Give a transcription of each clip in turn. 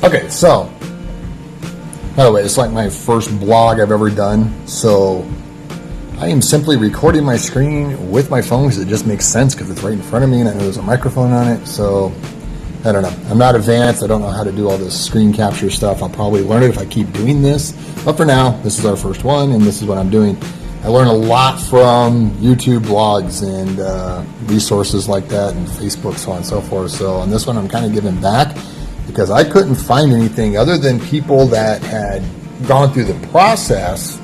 Okay, so, by the way, it's like my first blog I've ever done, so I am simply recording my screen with my phone because it just makes sense because it's right in front of me and I know there's a microphone on it, so I don't know. I'm not advanced. I don't know how to do all this screen capture stuff. I'll probably learn it if I keep doing this, but for now, this is our first one and this is what I'm doing. I learn a lot from YouTube blogs and resources like that and Facebook, so on and so forth. So on this one, I'm kind of giving back because I couldn't find anything other than people that had gone through the process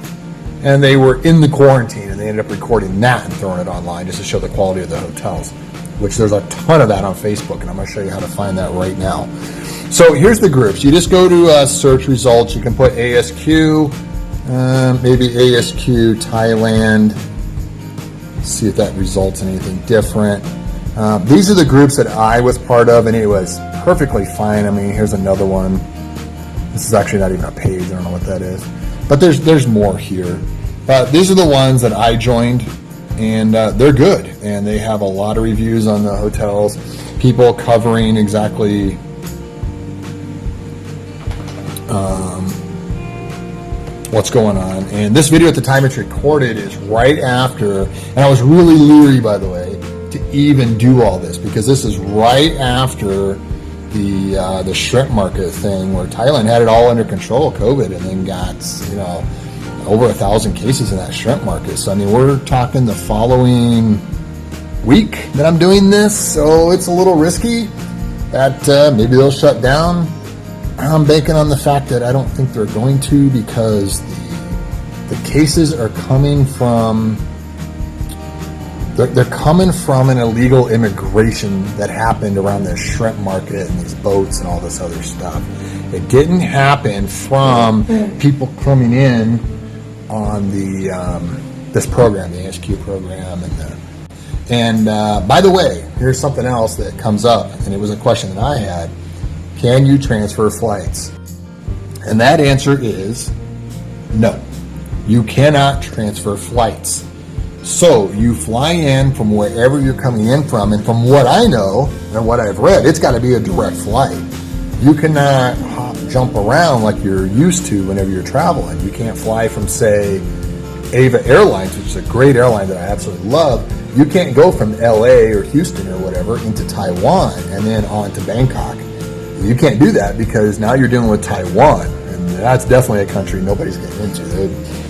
and they were in the quarantine and they ended up recording that and throwing it online just to show the quality of the hotels, which there's a ton of that on Facebook, and I'm going to show you how to find that right now. So here's the groups. You just go to search results. You can put ASQ, maybe ASQ Thailand. See if that results in anything different. These are the groups that I was part of, and it was perfectly fine. I mean, here's another one. This is actually not even a page. I don't know what that is. But there's more here. These are the ones that I joined, and they're good. And they have a lot of reviews on the hotels. People covering exactly what's going on. And this video at the time it's recorded is right after, and I was really leery, by the way, to even do all this because this is right after the shrimp market thing where Thailand had it all under control, COVID, and then got, over 1,000 cases in that shrimp market. So, I mean, we're talking the following week that I'm doing this, so it's a little risky that maybe they'll shut down. I'm banking on the fact that I don't think they're going to because the cases are coming from they're coming from an illegal immigration that happened around the shrimp market and these boats and all this other stuff. It didn't happen from people coming in on the this program, the ASQ program, and by the way, here's something else that comes up, and it was a question that I had. Can you transfer flights? And that answer is no. You cannot transfer flights. So you fly in from wherever you're coming in from, and from what I know and what I've read, it's got to be a direct flight. You cannot jump around like you're used to whenever you're traveling. You can't fly from, say, Ava Airlines, which is a great airline that I absolutely love. You can't go from LA or Houston or whatever into Taiwan and then on to Bangkok. You can't do that because now you're dealing with Taiwan, and that's definitely a country nobody's getting into.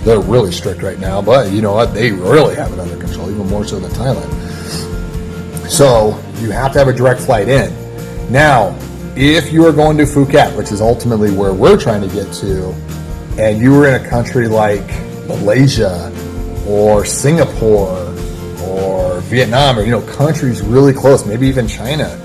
They're really strict right now, but you know what? They really have it under control, even more so than Thailand. So you have to have a direct flight in. Now, if you are going to Phuket, which is ultimately where we're trying to get to, and you were in a country like Malaysia or Singapore or Vietnam, or countries really close, maybe even China,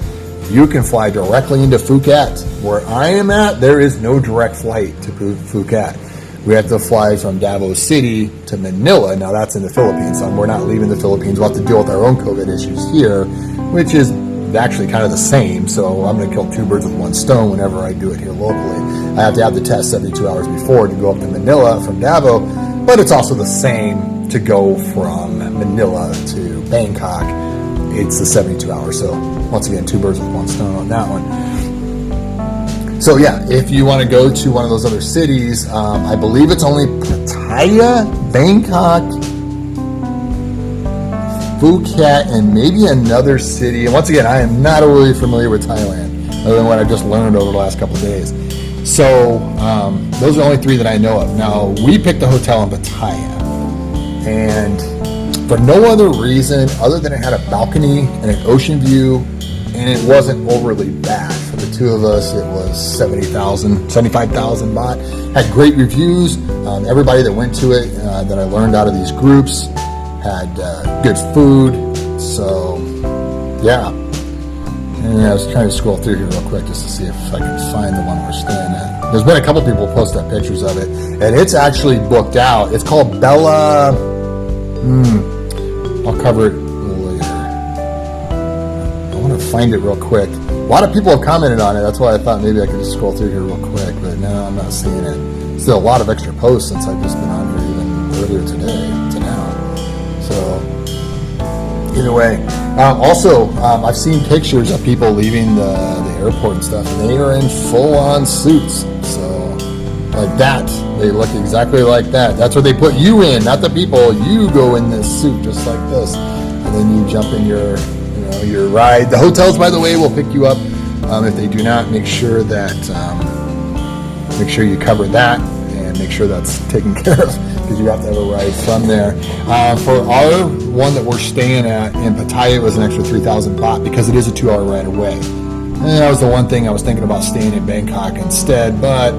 you can fly directly into Phuket. Where I am at, there is no direct flight to Phuket. We have to fly from Davao City to Manila. Now that's in the Philippines, so we're not leaving the Philippines. We'll have to deal with our own COVID issues here, which is actually kind of the same. So I'm going to kill two birds with one stone whenever I do it here locally. I have to have the test 72 hours before to go up to Manila from Davao, but it's also the same to go from Manila to Bangkok. It's the 72 hours. So once again, two birds with one stone on that one. So yeah, if you want to go to one of those other cities, I believe it's only Pattaya, Bangkok, Phuket, and maybe another city. And once again, I am not really familiar with Thailand, other than what I've just learned over the last couple of days. So those are the only three that I know of. Now, we picked a hotel in Pattaya, and for no other reason other than it had a balcony and an ocean view, and it wasn't overly bad. For the two of us, it was 75,000 baht. Had great reviews. Everybody that went to it that I learned out of these groups had good food. So, yeah. And I was trying to scroll through here real quick just to see if I can find the one we're staying at. There's been a couple people post up pictures of it, and it's actually booked out. It's called Bella. I'll cover it later. I want to find it real quick. A lot of people have commented on it. That's why I thought maybe I could just scroll through here real quick, but no, I'm not seeing it. Still a lot of extra posts since I've just been on here even earlier today to now. So, Either way. Also, I've seen pictures of people leaving the airport and stuff, and they are in full-on suits. So, like that. They look exactly like that. That's what they put you in, not the people. You go in this suit just like this. And then you jump in your ride. The hotels, by the way, will pick you up. If they do not, make sure you cover that and make sure that's taken care of, because you have to have a ride from there. For our one that we're staying at in Pattaya, it was an extra 3,000 baht because it is a 2-hour ride away. And that was the one thing I was thinking about staying in Bangkok instead, but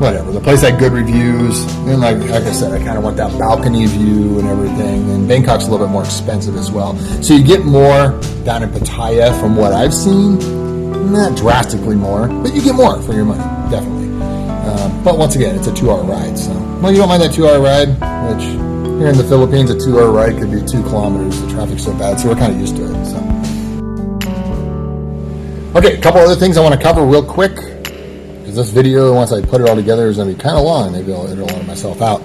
whatever. The place had good reviews, and like I said, I kind of want that balcony view and everything. And Bangkok's a little bit more expensive as well, so you get more down in Pattaya from what I've seen. Not drastically more, but you get more for your money, definitely. But once again, it's a 2-hour ride, so well, you don't mind that 2-hour ride, which here in the Philippines, a 2-hour ride could be 2 kilometers. The traffic's so bad, so we're kind of used to it. So, okay, a couple other things I want to cover real quick. This video, once I put it all together, is going to be kind of long. Maybe I'll edit all of myself out.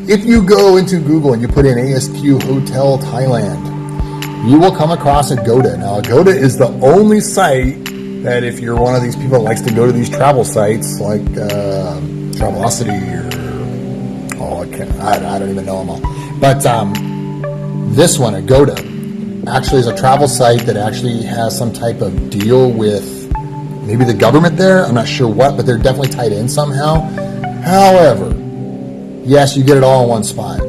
If you go into Google and you put in ASQ Hotel Thailand, you will come across Agoda. Now, Agoda is the only site that if you're one of these people that likes to go to these travel sites like Travelocity or I don't even know them all. But this one, Agoda, actually is a travel site that actually has some type of deal with maybe the government there. I'm not sure what, but they're definitely tied in somehow. However, yes, you get it all in one spot.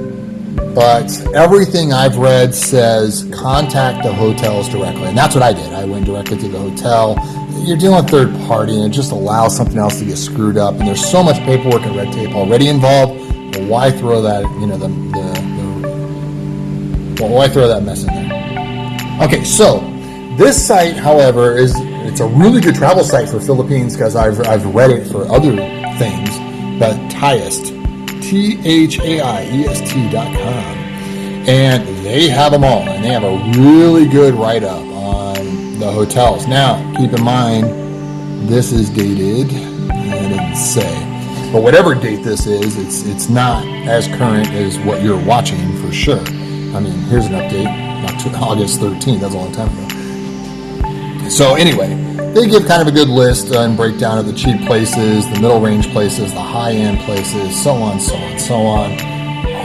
But everything I've read says contact the hotels directly. And that's what I did. I went directly to the hotel. You're dealing with third party, and it just allows something else to get screwed up. And there's so much paperwork and red tape already involved. But why throw that, why throw that mess in there? Okay, so this site, however, it's a really good travel site for Philippines because I've read it for other things, but Thaiest, THAIEST.com, and they have them all, and they have a really good write-up on the hotels. Now, keep in mind, this is dated, I didn't say, but whatever date this is, it's not as current as what you're watching for sure. I mean, here's an update, August 13th, that's a long time ago. So anyway, they give kind of a good list and breakdown of the cheap places, the middle range places, the high-end places, so on, so on, so on.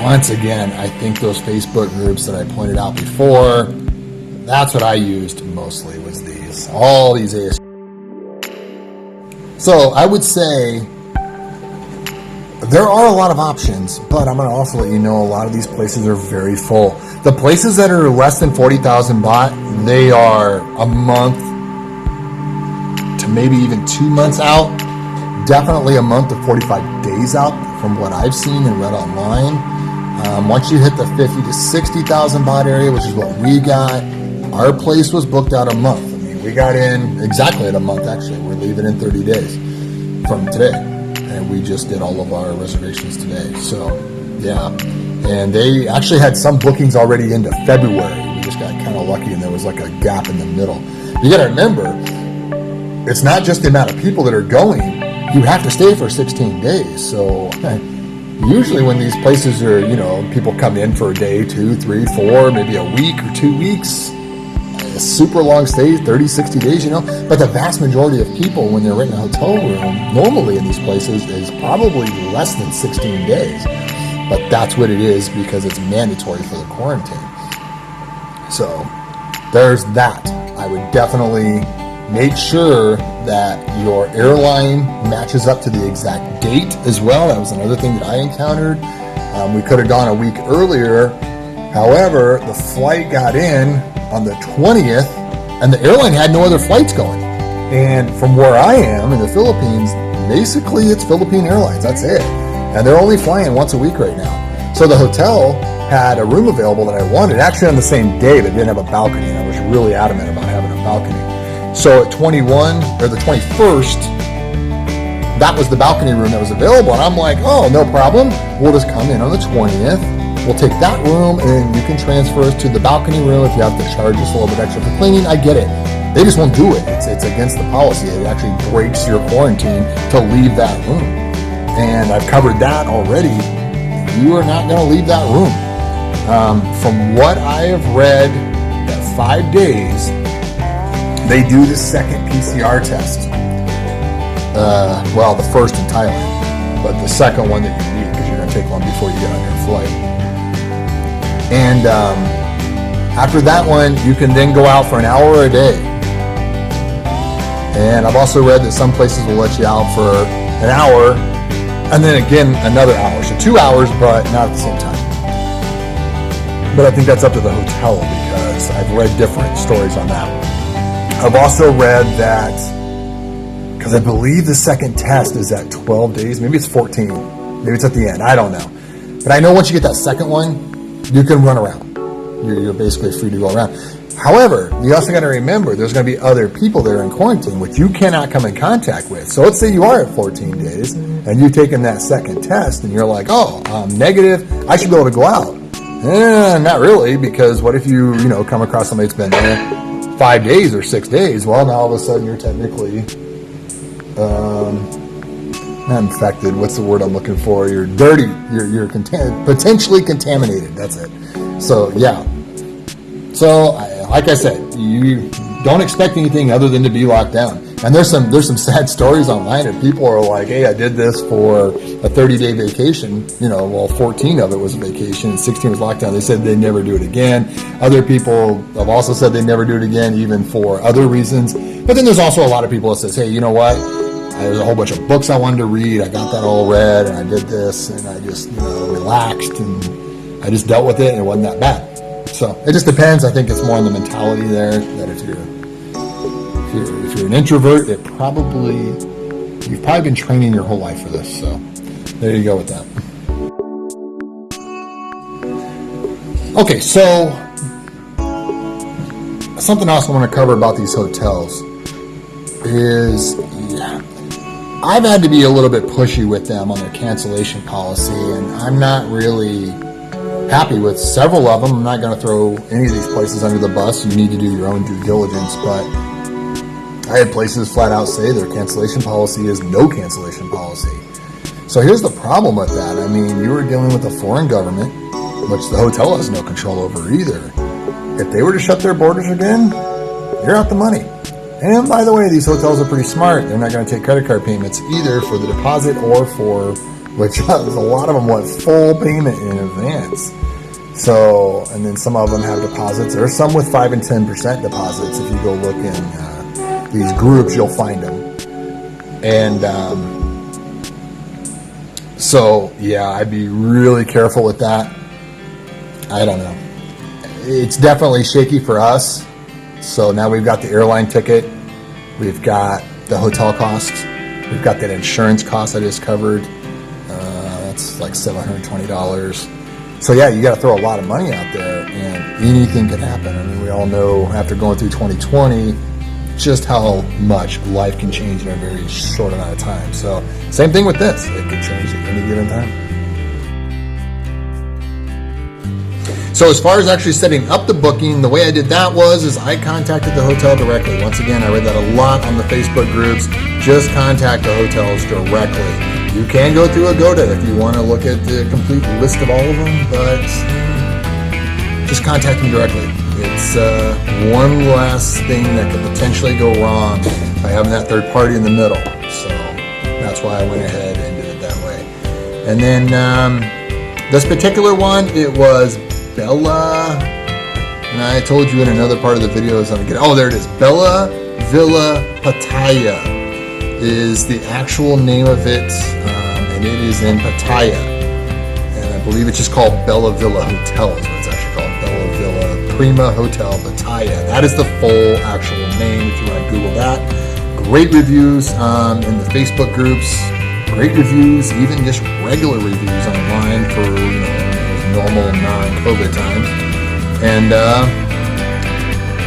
Once again, I think those Facebook groups that I pointed out before, that's what I used mostly, was all these ASQ. So I would say there are a lot of options, but I'm going to also let you know a lot of these places are very full. The places that are less than 40,000 baht, they are a month to maybe even 2 months out. Definitely a month to 45 days out from what I've seen and read online. Once you hit the 50 to 60,000 baht area, which is what we got, our place was booked out a month. I mean, we got in exactly at a month, actually. We're leaving in 30 days from today. And we just did all of our reservations today. So, yeah. And they actually had some bookings already into February. We just got kind of lucky, and there was like a gap in the middle. You got to remember, it's not just the amount of people that are going. You have to stay for 16 days. So usually when these places are, people come in for a day, 2, 3, 4, maybe a week or 2 weeks, a super long stay, 30, 60 days, But the vast majority of people, when they're renting a hotel room, normally in these places, is probably less than 16 days. But that's what it is because it's mandatory for the quarantine. So there's that. I would definitely make sure that your airline matches up to the exact date as well. That was another thing that I encountered. We could have gone a week earlier. However, the flight got in on the 20th, and the airline had no other flights going. And from where I am in the Philippines, basically it's Philippine Airlines. That's it. And they're only flying once a week right now. So the hotel had a room available that I wanted, actually on the same day, but didn't have a balcony, and I was really adamant about having a balcony. So at 21, or the 21st, that was the balcony room that was available, and I'm like, oh, no problem. We'll just come in on the 20th. We'll take that room, and you can transfer us to the balcony room if you have to charge us a little bit extra for cleaning. I get it. They just won't do it. It's against the policy. It actually breaks your quarantine to leave that room. And I've covered that already. You are not going to leave that room. From what I have read 5 days, they do the second PCR test. Well, the first in Thailand, but the second one that you need, because you're going to take one before you get on your flight. And after that one, you can then go out for an hour a day. And I've also read that some places will let you out for an hour and then again another hour. So 2 hours, but not at the same time. But I think that's up to the hotel, because I've read different stories on that. I've also read that, because I believe the second test is at 12 days. Maybe it's 14. Maybe it's at the end. I don't know. But I know once you get that second one, you can run around. You're basically free to go around. However, you also got to remember there's going to be other people that are in quarantine, which you cannot come in contact with. So let's say you are at 14 days and you've taken that second test and you're like, oh, I'm negative, I should be able to go out. Not really, because what if you come across somebody that's been there 5 days or 6 days? Well, now all of a sudden you're technically not infected. What's the word I'm looking for? You're dirty. You're potentially contaminated. That's it. So yeah. So like I said, you don't expect anything other than to be locked down. And there's some sad stories online, and people are like, hey, I did this for a 30-day vacation. 14 of it was a vacation and 16 was lockdown. They said they'd never do it again. Other people have also said they'd never do it again, even for other reasons. But then there's also a lot of people that says, hey, you know what? There's a whole bunch of books I wanted to read. I got that all read, and I did this, and I just relaxed, and I just dealt with it, and it wasn't that bad. So it just depends. I think it's more on the mentality there, that if you're an introvert, you've probably been training your whole life for this. So there you go with that. Okay, so something else I want to cover about these hotels is I've had to be a little bit pushy with them on their cancellation policy, and I'm not really happy with several of them. I'm not going to throw any of these places under the bus. You need to do your own due diligence, but I had places flat out say their cancellation policy is no cancellation policy. So here's the problem with that. I mean, you were dealing with a foreign government, which the hotel has no control over either. If they were to shut their borders again, you're out the money. And by the way, these hotels are pretty smart. They're not going to take credit card payments either for the deposit or for, which a lot of them want full payment in advance. So, and then some of them have deposits. There are some with 5 and 10% deposits. If you go look in these groups, you'll find them. And so, yeah, I'd be really careful with that. I don't know. It's definitely shaky for us. So now we've got the airline ticket. We've got the hotel costs. We've got that insurance cost I just covered. That's like $720. So yeah, you got to throw a lot of money out there, and anything can happen. I mean, we all know after going through 2020, just how much life can change in a very short amount of time. So same thing with this. It can change at any given time. So as far as actually setting up the booking, the way I did that is I contacted the hotel directly. Once again, I read that a lot on the Facebook groups. Just contact the hotels directly. You can go through Agoda if you want to look at the complete list of all of them, but just contact them directly. It's one less thing that could potentially go wrong by having that third party in the middle. So that's why I went ahead and did it that way. And then this particular one, it was Bella, and I told you in another part of the video, there it is. Bella Villa Pattaya is the actual name of it, and it is in Pattaya, and I believe it's just called Bella Villa Hotel is what it's actually called. Bella Villa Prima Hotel Pattaya. That is the full actual name if you want to Google that. Great reviews in the Facebook groups, great reviews, even just regular reviews online for normal non-COVID times, and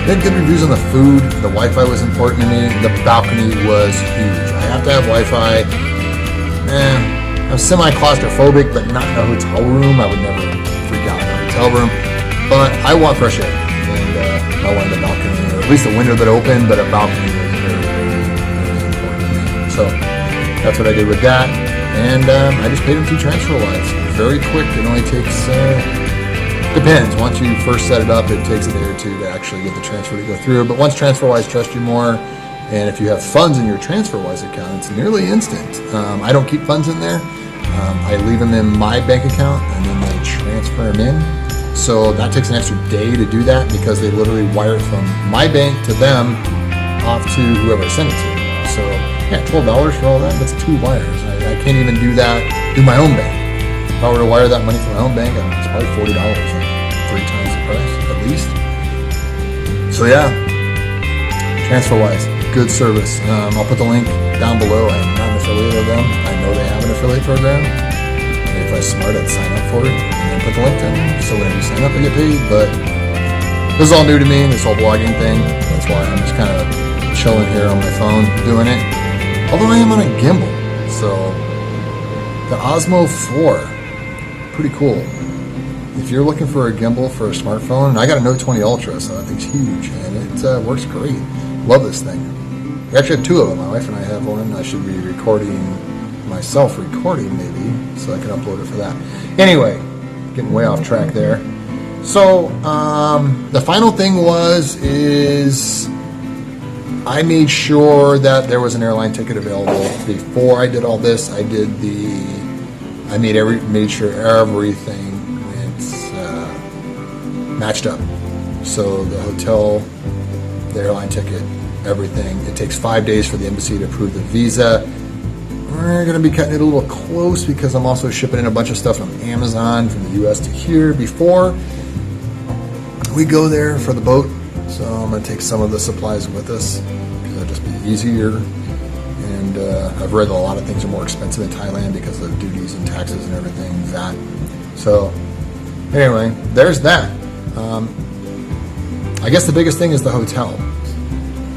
they had good reviews on the food. The Wi-Fi was important to me. The balcony was huge. I have to have Wi-Fi. I'm semi-claustrophobic, but not in a hotel room. I would never freak out in a hotel room, but I want fresh air, and I wanted a balcony, or at least a window that opened, but a balcony was very, very, very important to me. So that's what I did with that, and I just paid them through TransferWise. Very quick. It only takes Depends. Once you first set it up, it takes a day or two to actually get the transfer to go through. But once TransferWise trusts you more, and if you have funds in your TransferWise account, it's nearly instant. I don't keep funds in there. I leave them in my bank account, and then they transfer them in. So that takes an extra day to do that because they literally wire it from my bank to them off to whoever I send it to. So yeah, $12 for all that, that's 2 wires. I can't even do that through my own bank. If I were to wire that money from my own bank, it's probably $40, like 3 times the price at least. So yeah, TransferWise, good service. I'll put the link down below. I'm not an affiliate of them. I know they have an affiliate program. If I was smart, I'd sign up for it and then put the link down. So whenever you sign up, I get paid. But this is all new to me, this whole blogging thing. That's why I'm just kind of chilling here on my phone doing it. Although I am on a gimbal. So the Osmo 4, pretty cool. If you're looking for a gimbal for a smartphone, and I got a Note 20 Ultra, so that thing's huge, and it works great. Love this thing. We actually have 2 of them. My wife and I have one. I should be recording myself maybe, so I can upload it for that. Anyway, getting way off track there. So the final thing is I made sure that there was an airline ticket available. Before I did all this, I made sure everything matched up. So the hotel, the airline ticket, everything. It takes 5 days for the embassy to approve the visa. We're going to be cutting it a little close because I'm also shipping in a bunch of stuff from Amazon from the US to here before we go there for the boat. So I'm going to take some of the supplies with us because it'll just be easier. And I've read that a lot of things are more expensive in Thailand because of duties and taxes and everything, that. So anyway, there's that. I guess the biggest thing is the hotel.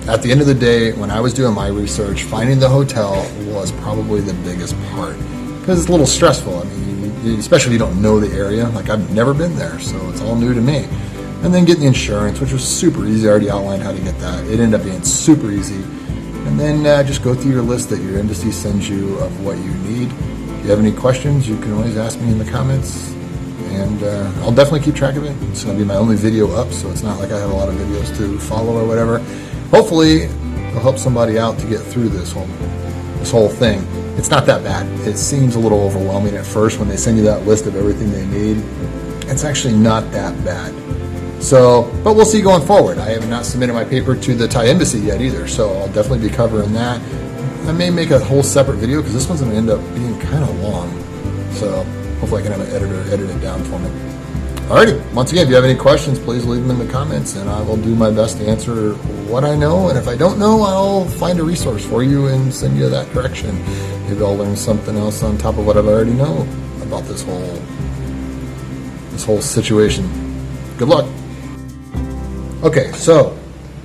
At the end of the day, when I was doing my research, finding the hotel was probably the biggest part because it's a little stressful. I mean, especially if you don't know the area. Like, I've never been there, so it's all new to me. And then getting the insurance, which was super easy. I already outlined how to get that. It ended up being super easy. And then just go through your list that your embassy sends you of what you need. If you have any questions, you can always ask me in the comments. And I'll definitely keep track of it. It's going to be my only video up, so it's not like I have a lot of videos to follow or whatever. Hopefully, it'll help somebody out to get through this whole thing. It's not that bad. It seems a little overwhelming at first when they send you that list of everything they need. It's actually not that bad. So, but we'll see going forward. I have not submitted my paper to the Thai embassy yet either, so I'll definitely be covering that. I may make a whole separate video because this one's going to end up being kind of long. So hopefully I can have an editor edit it down for me. Alrighty, once again, if you have any questions, please leave them in the comments and I will do my best to answer what I know. And if I don't know, I'll find a resource for you and send you that direction. Maybe I'll learn something else on top of what I already know about this whole situation. Good luck. Okay, so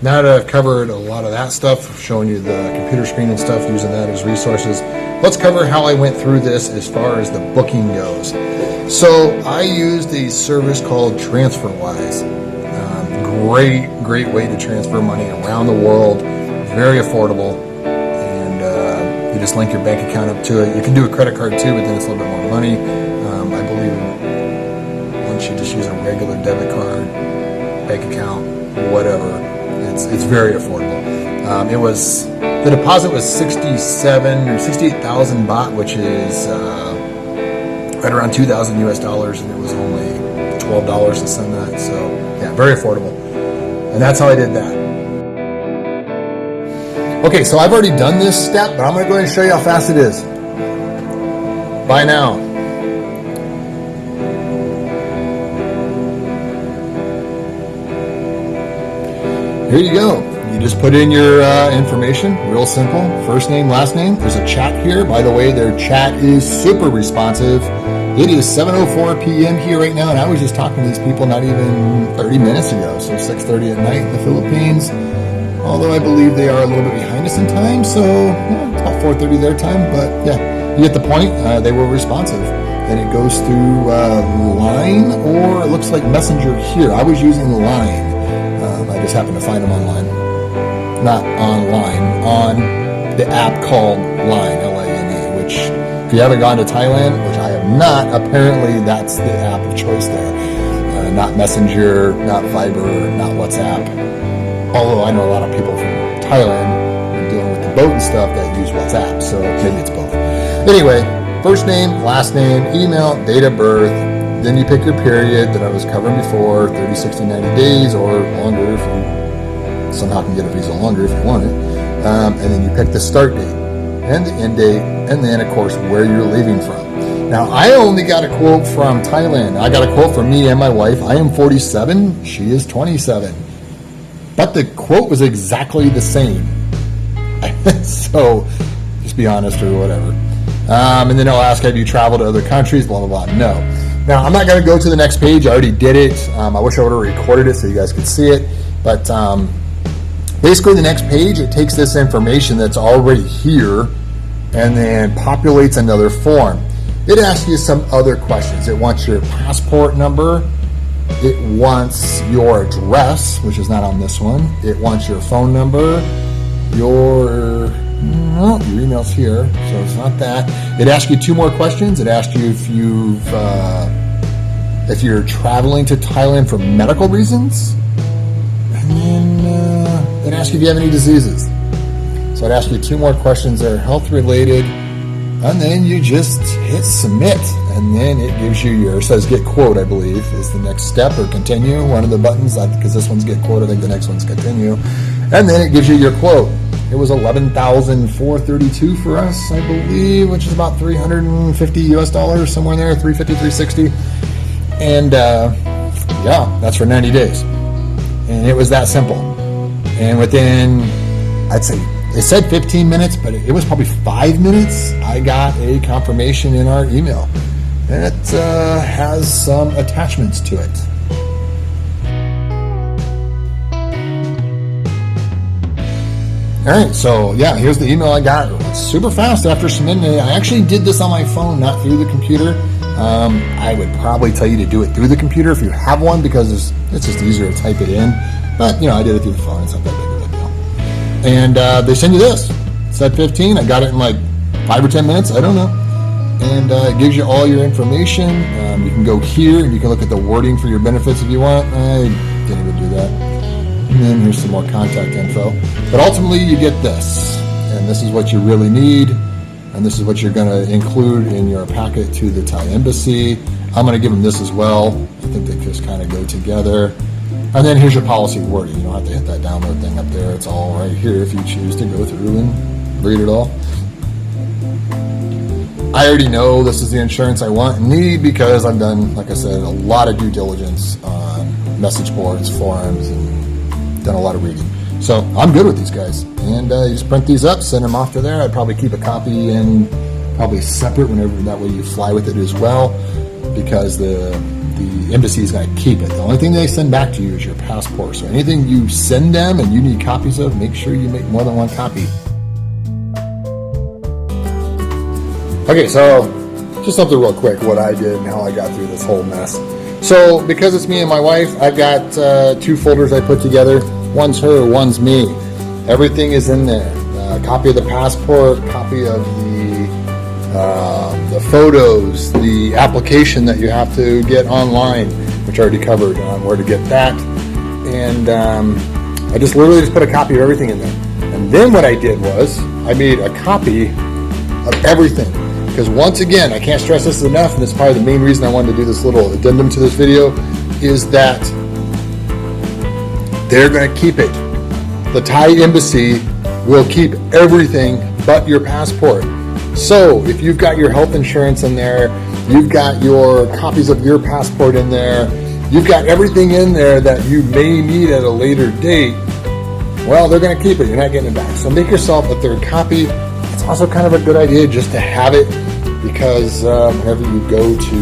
now that I've covered a lot of that stuff, showing you the computer screen and stuff, using that as resources, let's cover how I went through this as far as the booking goes. So I used a service called TransferWise. Great way to transfer money around the world, very affordable, and you just link your bank account up to it. You can do a credit card too, but then it's a little bit more money. I believe once you just use a regular debit card, bank account, whatever, it's very affordable. The deposit was 67 or 68,000 baht, which is right around 2,000 US dollars, and it was only $12 to send that. So yeah, very affordable. And that's how I did that. Okay, so I've already done this step, but I'm going to go ahead and show you how fast it is. Bye now. Here you go. You just put in your information, real simple, first name, last name. There's a chat here. By the way, their chat is super responsive. It is 7:04 p.m. here right now, and I was just talking to these people not even 30 minutes ago, so 6:30 at night in the Philippines. Although I believe they are a little bit behind us in time, so yeah, it's about 4:30 their time, but yeah, you get the point. They were responsive. And it goes through Line, or it looks like Messenger here. I was using Line. I just happened to find them online. Not online, on the app called Line, L-A-N-E, which if you haven't gone to Thailand, which I have not, apparently that's the app of choice there. not Messenger, not Viber, not WhatsApp. Although I know a lot of people from Thailand are dealing with the boat and stuff that use WhatsApp, so maybe it's both. Anyway, first name, last name, email, date of birth, then you pick your period that I was covering before, 30, 60, 90 days or longer if you somehow can get a visa longer if you want it. And then you pick the start date and the end date, and then of course where you're leaving from. Now I only got a quote from Thailand. I got a quote from me and my wife. I am 47, she is 27. But the quote was exactly the same. So just be honest or whatever. And then I'll ask, have you traveled to other countries? Blah, blah, blah. No. Now, I'm not going to go to the next page. I already did it. I wish I would have recorded it so you guys could see it. But basically, the next page, it takes this information that's already here and then populates another form. It asks you some other questions. It wants your passport number. It wants your address, which is not on this one. It wants your phone number, your email's here, so it's not that. It asks you two more questions. It asks you if you're traveling to Thailand for medical reasons, and then it asks you if you have any diseases. So it asks you two more questions that are health related, and then you just hit submit, and then it gives you it says get quote, I believe, is the next step, or continue, one of the buttons, because this one's get quote, I think the next one's continue, and then it gives you your quote. It was $11,432 for us, I believe, which is about $350 US, somewhere in there, 350, 360. And yeah, that's for 90 days. And it was that simple. And within, I'd say, it said 15 minutes, but it was probably 5 minutes. I got a confirmation in our email. And it has some attachments to it. All right, so yeah, here's the email I got. It's super fast after submitting it. I actually did this on my phone, not through the computer. I would probably tell you to do it through the computer if you have one, because it's just easier to type it in. But, I did it through the phone. It's not that big of a deal. And they send you this. It said 15. I got it in like 5 or 10 minutes. I don't know. And it gives you all your information. You can go here and you can look at the wording for your benefits if you want. I didn't even do that. And then here's some more contact info. But ultimately, you get this. And this is what you really need. And this is what you're going to include in your packet to the Thai embassy. I'm going to give them this as well. I think they just kind of go together. And then here's your policy wording. You don't have to hit that download thing up there. It's all right here if you choose to go through and read it all. I already know this is the insurance I want and need because I've done, like I said, a lot of due diligence on message boards, forums, and done a lot of reading. So I'm good with these guys. And you just print these up, send them off to there. I'd probably keep a copy and probably separate whenever, that way you fly with it as well, because the embassy is going to keep it. The only thing they send back to you is your passport. So anything you send them and you need copies of, make sure you make more than one copy. Okay, so just something real quick, what I did and how I got through this whole mess. So because it's me and my wife, I've got 2 folders I put together. One's her, one's me. Everything is in there. Copy of the passport, copy of the photos, the application that you have to get online, which I already covered on where to get that. And I just literally put a copy of everything in there. And then what I did was I made a copy of everything. Because once again, I can't stress this enough, and it's probably the main reason I wanted to do this little addendum to this video, is that they're going to keep it. The Thai embassy will keep everything but your passport. So if you've got your health insurance in there, you've got your copies of your passport in there, you've got everything in there that you may need at a later date, well, they're going to keep it. You're not getting it back. So make yourself a third copy. It's also kind of a good idea just to have it, because whenever you go to,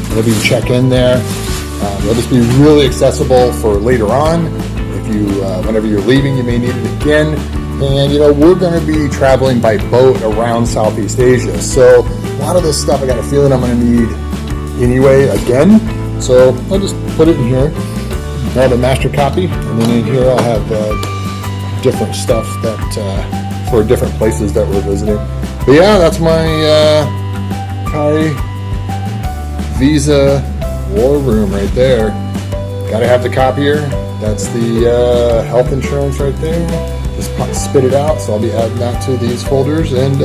whenever you check in there, it'll just be really accessible for later on. If you, whenever you're leaving, you may need it again. And we're going to be traveling by boat around Southeast Asia, so a lot of this stuff I got a feeling I'm going to need anyway again. So I'll just put it in here. I have a master copy, and then in here I'll have different stuff that for different places that we're visiting. But yeah, that's my Thai visa War room right there. Gotta have the copier. That's the health insurance right there. Just spit it out. So I'll be adding that to these folders and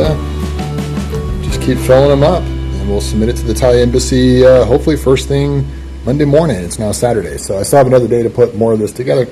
just keep filling them up. And we'll submit it to the Thai embassy hopefully first thing Monday morning. It's now Saturday. So I still have another day to put more of this together.